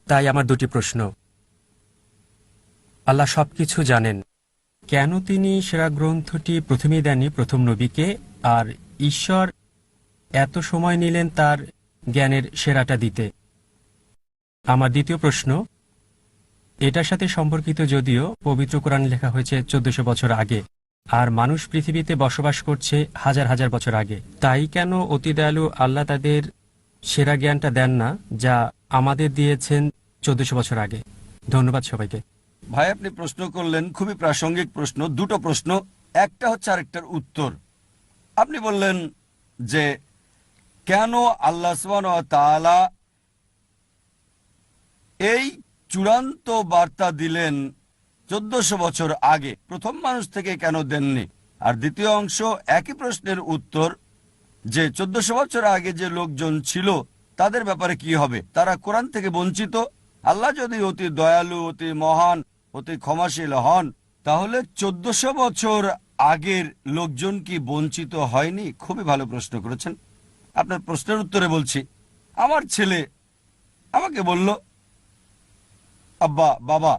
তাই আমার দুটি প্রশ্ন। আল্লাহ সবকিছু জানেন, কেন তিনি সেরা গ্রন্থটি প্রথমেই দেননি প্রথম নবীকে, আর ঈশ্বর এত সময় নিলেন তার জ্ঞানের সেরাটা দিতে? আমার দ্বিতীয় প্রশ্ন, এটার সাথে সম্পর্কিত, যদিও পবিত্র কোরআন লেখা হয়েছে 1400 বছর আগে, আর মানুষ পৃথিবীতে বসবাস করছে হাজার হাজার বছর আগে, তাই কেন অতি দয়ালু আল্লাহ তাদের সেরা জ্ঞানটা দেন না যা আমাদের দিয়েছেন 1400 বছর আগে? ধন্যবাদ সবাইকে। ভাই, আপনি প্রশ্ন করলেন খুবই প্রাসঙ্গিক প্রশ্ন, দুটো প্রশ্ন, একটা হচ্ছে আরেকটার উত্তর। আপনি বললেন যে কেন আল্লাহ সুবহানাহু ওয়া তাআলা এই চূড়ান্ত বার্তা দিলেন 1400 বছর আগে, প্রথম মানুষ থেকে কেন দেননি? আর দ্বিতীয় অংশ একই প্রশ্নের উত্তর, যে 1400 বছর আগে যে লোকজন ছিল তাদের ব্যাপারে কি হবে? তারা কোরআন থেকে বঞ্চিত। আল্লাহ যদি অতি দয়ালু, অতি মহান, অতি ক্ষমাশীল হন, তাহলে 1400 বছর আগের লোকজন কি বঞ্চিত হয়নি? খুবই ভালো প্রশ্ন করেছেন। আপনার প্রশ্নের উত্তরে বলছি, আমার ছেলে আমাকে বলল, আব্বা, বাবা,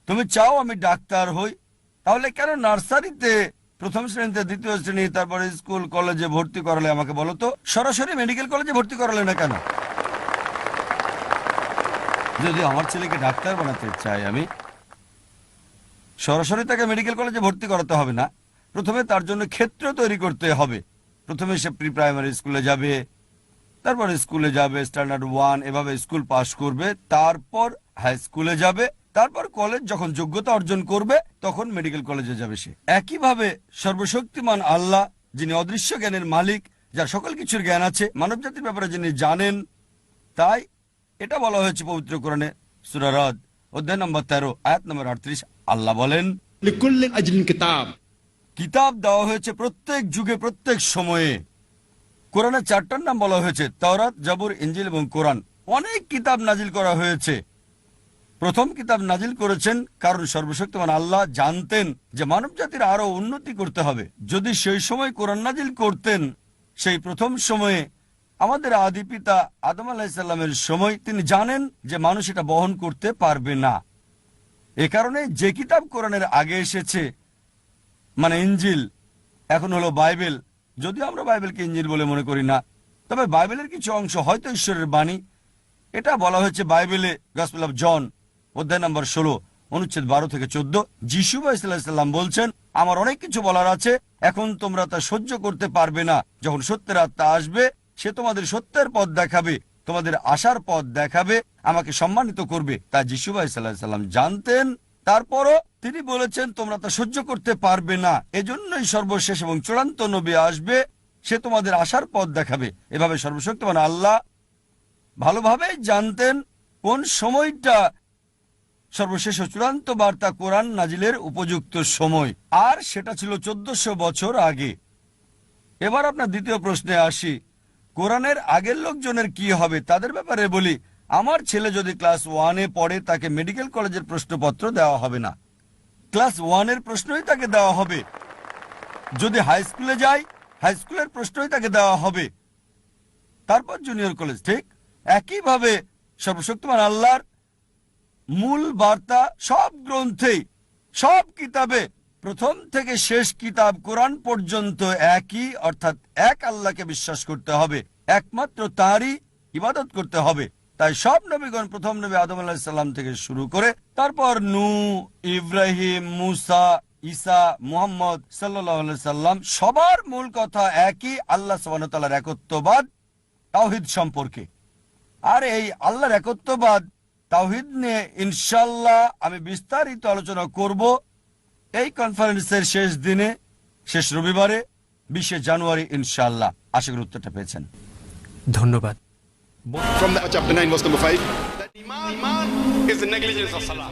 তুমি চাও আমি ডাক্তার হই, তাহলে কেন নার্সারিতে প্রথম শ্রেণীতে, দ্বিতীয় শ্রেণী, তারপরে স্কুল কলেজে ভর্তি করালে? আমাকে বলো তো, সরাসরি মেডিকেল কলেজে ভর্তি করালে না কেন? যদি আমার ছেলেকে ডাক্তার বানাতে চাই আমি, সরাসরি তাকে মেডিকেল কলেজে ভর্তি করাতে হবে না। প্রথমে তার জন্য ক্ষেত্র তৈরি করতে হবে। প্রথমে সে প্রি প্রাইমারি স্কুলে যাবে, তারপর স্কুলে যাবে, স্ট্যান্ডার্ড 1, এভাবে স্কুল পাস করবে, তারপর হাই স্কুলে যাবে, তারপর কলেজ যখন যোগ্যতা অর্জন করবে তখন মেডিকেল কলেজে যাবে সে। একইভাবে সর্বশক্তিমান আল্লাহ, যিনি অদৃশ্য জ্ঞানের মালিক, যার সকল কিছুর জ্ঞান আছে, মানব জাতির ব্যাপারে যিনি জানেন, তাই এটা বলা হয়েছে পবিত্র কোরআনে সূরা রাদ অধ্যায় নম্বর 13 আয়াত নম্বর 38। আল্লাহ বলেন, লিকুল্লি আজলিন কিতাব, কিতাব দেওয়া হয়েছে প্রত্যেক যুগে, প্রত্যেক সময়ে। কোরআনে 4টার নাম বলা হয়েছে, তাওরাত, জাবুর, ইনজিল এবং কোরআন। অনেক কিতাব নাজিল করা হয়েছে। প্রথম কিতাব নাজিল করেছেন কারণ সর্বশক্তিমান আল্লাহ জানতেন যে মানব জাতির আরো উন্নতি করতে হবে। যদি সেই সময় কোরআন নাজিল করতেন, সেই প্রথম সময়ে আমাদের আদি পিতা আদম আলাইহিস সালামের সময়, তিনি জানেন যে মানুষ এটা বহন করতে পারবে না। এ কারণে যে কিতাব কোরআনের আগে এসেছে, মানে ইনজিল, এখন হলো বাইবেল, যদিও আমরা বাইবেলকে ইনজিল বলে মনে করি না, তবে বাইবেলের কিছু অংশ হয়তো ঈশ্বরের বাণী। এটা বলা হয়েছে বাইবেলে গসপেল অফ জন অধ্যায় নম্বর 16 অনুচ্ছেদ 12 থেকে 14। যিশু আলাইহিসসালাম বলছেন, আমার অনেক কিছু বলার আছে, এখন তোমরা তা সহ্য করতে পারবে না। যখন সত্যের আত্মা আসবে, সে তোমাদের সত্যের পথ দেখাবে, তোমাদের আশার পথ দেখাবে, আমাকে সম্মানিত করবে। তা যিশু আলাইহিসসালাম জানতেন। তারপরও তিনি বলেছেন, তোমরা তা সহ্য করতে পারবে না, এজন্যই সর্বশেষ এবং চূড়ান্ত নবী আসবে, সে তোমাদের আশার পথ দেখাবে। এভাবে সর্বশক্তিমান আল্লাহ ভালোভাবেই জানতেন কোন সময়টা সর্বশেষ ও চূড়ান্ত বার্তা কোরআন নাজিলের উপযুক্ত সময়, আর সেটা ছিল 1400 বছর আগে। এবার আপনার দ্বিতীয় প্রশ্নে আসি, কোরআনের আগের লোকজনের কি হবে? তাদের ব্যাপারে বলি, আমার ছেলে যদি ক্লাস 1-এ পড়ে, তাকে মেডিকেল কলেজের প্রশ্নপত্র দেওয়া হবে না, ক্লাস 1-এর প্রশ্নই তাকে দেওয়া হবে। যদি হাই স্কুলে যায়, হাই স্কুলের প্রশ্নই তাকে দেওয়া হবে, তারপর জুনিয়র কলেজ। ঠিক একইভাবে সর্বশক্তিমান আল্লাহর মূল বার্তা সব গ্রন্থেই, সব কিতাবে, প্রথম থেকে শেষ কিতাব কোরআন পর্যন্ত একই, অর্থাৎ এক আল্লাহকে বিশ্বাস করতে হবে, একমাত্র তাঁরই ইবাদত করতে হবে। তাই সব নবীগণ, প্রথম নবী আদম আলাইহিস সালাম থেকে শুরু করে, তারপর নূহ, ইব্রাহিম, মুসা, ঈসা, মুহাম্মদ সাল্লাল্লাহু আলাইহি সাল্লাম, সবার মূল কথা একই, আল্লাহ সুবহানাহু ওয়া তাআলার একত্ববাদ, তাওহীদ সম্পর্কে। আর এই আল্লাহর একত্ববাদ, তাওহীদ নিয়ে ইনশাআল্লাহ আমি বিস্তারিত আলোচনা করব এই কনফারেন্সের শেষ দিনে, শেষ রবিবারে, 20 জানুয়ারি ইনশাআল্লাহ। আশা করি উত্তরটা পেয়েছেন। ধন্যবাদ। from the chapter 9 verse number 5, that iman is the negligence of salah.